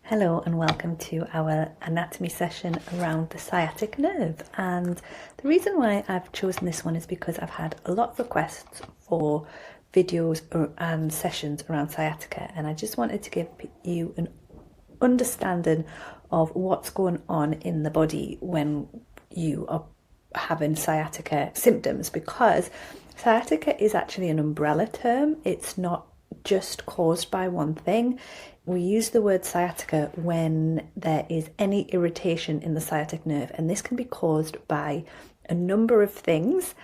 Hello and welcome to our anatomy session around the sciatic nerve. And the reason why I've chosen this one is because I've had a lot of requests for videos and sessions around sciatica, and I just wanted to give you an understanding of what's going on in the body when you are having sciatica symptoms, because sciatica is actually an umbrella term. It's not just caused by one thing. We use the word sciatica when there is any irritation in the sciatic nerve, and this can be caused by a number of things,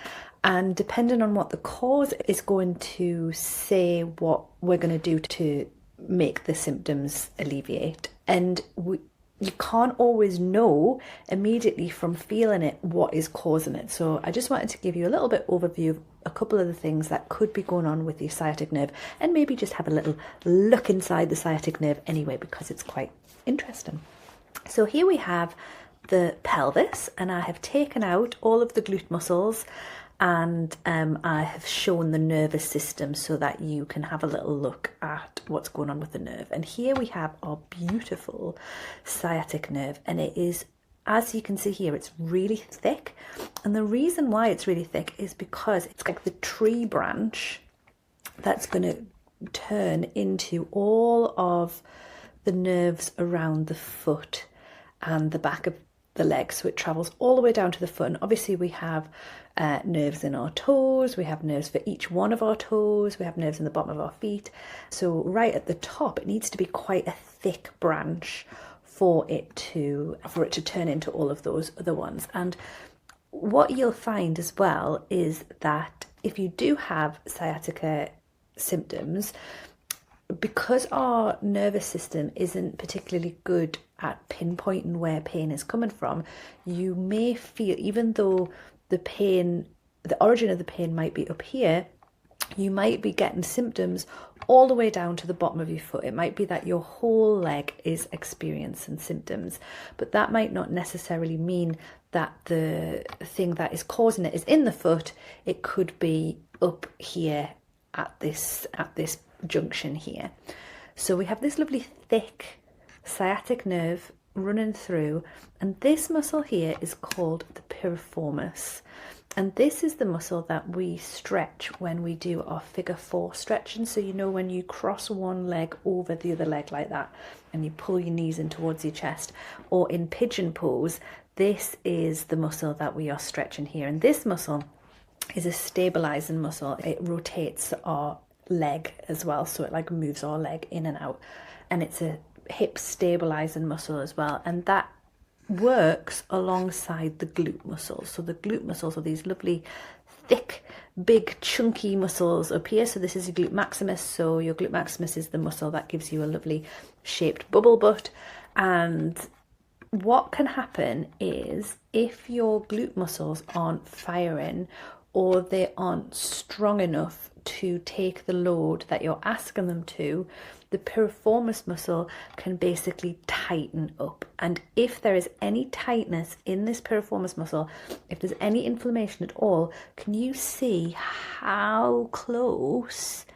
and depending on what the cause is going to say what we're going to do to make the symptoms alleviate. And you can't always know immediately from feeling it what is causing it. So I just wanted to give you a little bit overview of a couple of the things that could be going on with your sciatic nerve, and maybe just have a little look inside the sciatic nerve anyway, because it's quite interesting. So here we have the pelvis, and I have taken out all of the glute muscles, and I have shown the nervous system so that you can have a little look at what's going on with the nerve. And here we have our beautiful sciatic nerve, and it is, as you can see here, it's really thick. And the reason why it's really thick is because it's like the tree branch that's going to turn into all of the nerves around the foot and the back of the leg. So it travels all the way down to the foot. And obviously we have nerves in our toes, we have nerves for each one of our toes, we have nerves in the bottom of our feet. So right at the top, it needs to be quite a thick branch for it to turn into all of those other ones. And what you'll find as well is that if you do have sciatica symptoms, because our nervous system isn't particularly good at pinpointing where pain is coming from, you may feel, even though the origin of the pain might be up here, you might be getting symptoms all the way down to the bottom of your foot. It might be that your whole leg is experiencing symptoms, but that might not necessarily mean that the thing that is causing it is in the foot. It could be up here at this junction here. So we have this lovely thick sciatic nerve running through, and this muscle here is called the piriformis, and this is the muscle that we stretch when we do our figure 4 stretching. So you know, when you cross one leg over the other leg like that and you pull your knees in towards your chest, or in pigeon pose, this is the muscle that we are stretching here. And this muscle is a stabilizing muscle. It rotates our leg as well, so it like moves our leg in and out, and it's a hip stabilizing muscle as well, and that works alongside the glute muscles. So the glute muscles are these lovely thick, big, chunky muscles up here. So this is your glute maximus. So your glute maximus is the muscle that gives you a lovely shaped bubble butt. And what can happen is, if your glute muscles aren't firing, or they aren't strong enough to take the load that you're asking them to, the piriformis muscle can basically tighten up. And if there is any tightness in this piriformis muscle, if there's any inflammation at all, can you see how close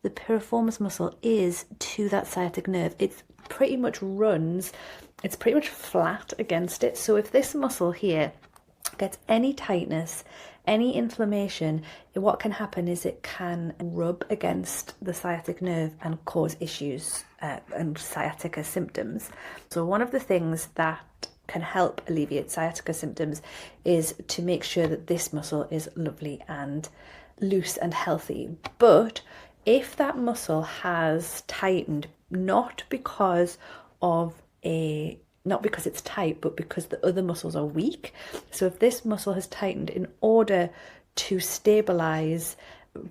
the piriformis muscle is to that sciatic nerve? It's pretty much flat against it. So if this muscle here gets any tightness, any inflammation, what can happen is it can rub against the sciatic nerve and cause issues and sciatica symptoms. So one of the things that can help alleviate sciatica symptoms is to make sure that this muscle is lovely and loose and healthy. But if that muscle has tightened, not because it's tight, but because the other muscles are weak. So if this muscle has tightened in order to stabilize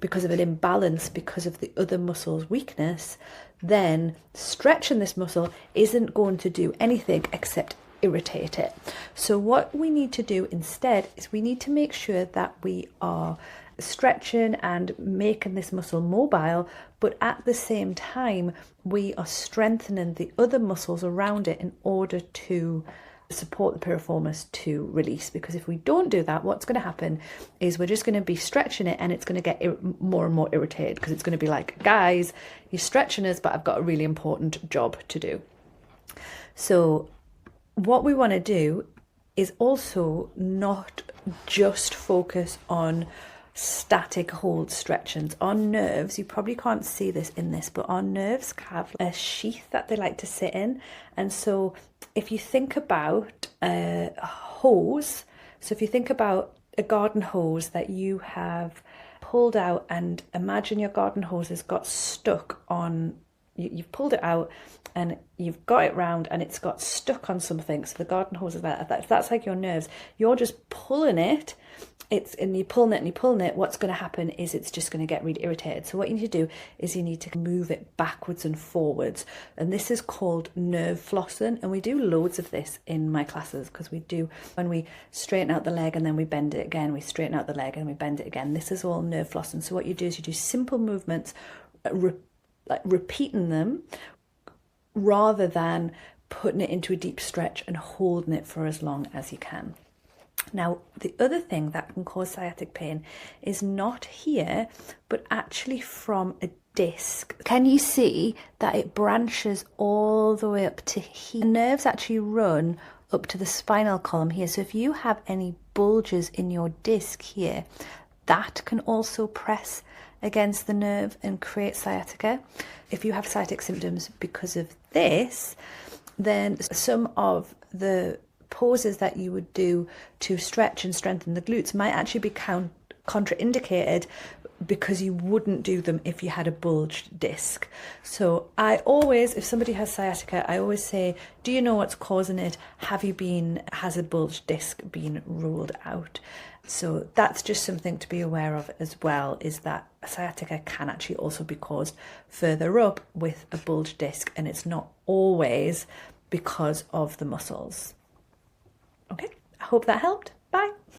because of an imbalance, because of the other muscle's weakness, then stretching this muscle isn't going to do anything except irritate it. So what we need to do instead is we need to make sure that we are stretching and making this muscle mobile, but at the same time we are strengthening the other muscles around it in order to support the piriformis to release. Because if we don't do that, what's going to happen is we're just going to be stretching it, and it's going to get more and more irritated, because it's going to be like, guys, you're stretching us, but I've got a really important job to do. So what we want to do is also not just focus on static hold stretchings. Our nerves, you probably can't see this in this, but our nerves have a sheath that they like to sit in. And so if you think about a hose, so if you think about a garden hose that you have pulled out, and imagine your garden hose has got stuck on, you've pulled it out and you've got it round and it's got stuck on something. So the garden hose is that's like your nerves. You're just pulling it. And you're pulling it and you're pulling it. What's going to happen is it's just going to get really irritated. So what you need to do is you need to move it backwards and forwards. And this is called nerve flossing. And we do loads of this in my classes, because we do, when we straighten out the leg and then we bend it again, we straighten out the leg and we bend it again. This is all nerve flossing. So what you do is you do simple movements, like repeating them, rather than putting it into a deep stretch and holding it for as long as you can. Now, the other thing that can cause sciatic pain is not here, but actually from a disc. Can you see that it branches all the way up to here? The nerves actually run up to the spinal column here. So if you have any bulges in your disc here, that can also press against the nerve and create sciatica. If you have sciatic symptoms because of this, then some of the poses that you would do to stretch and strengthen the glutes might actually be contraindicated, because you wouldn't do them if you had a bulged disc. So I always, if somebody has sciatica, I always say, do you know what's causing it? Has a bulged disc been ruled out? So that's just something to be aware of as well, is that sciatica can actually also be caused further up with a bulged disc, and it's not always because of the muscles. Okay, I hope that helped. Bye.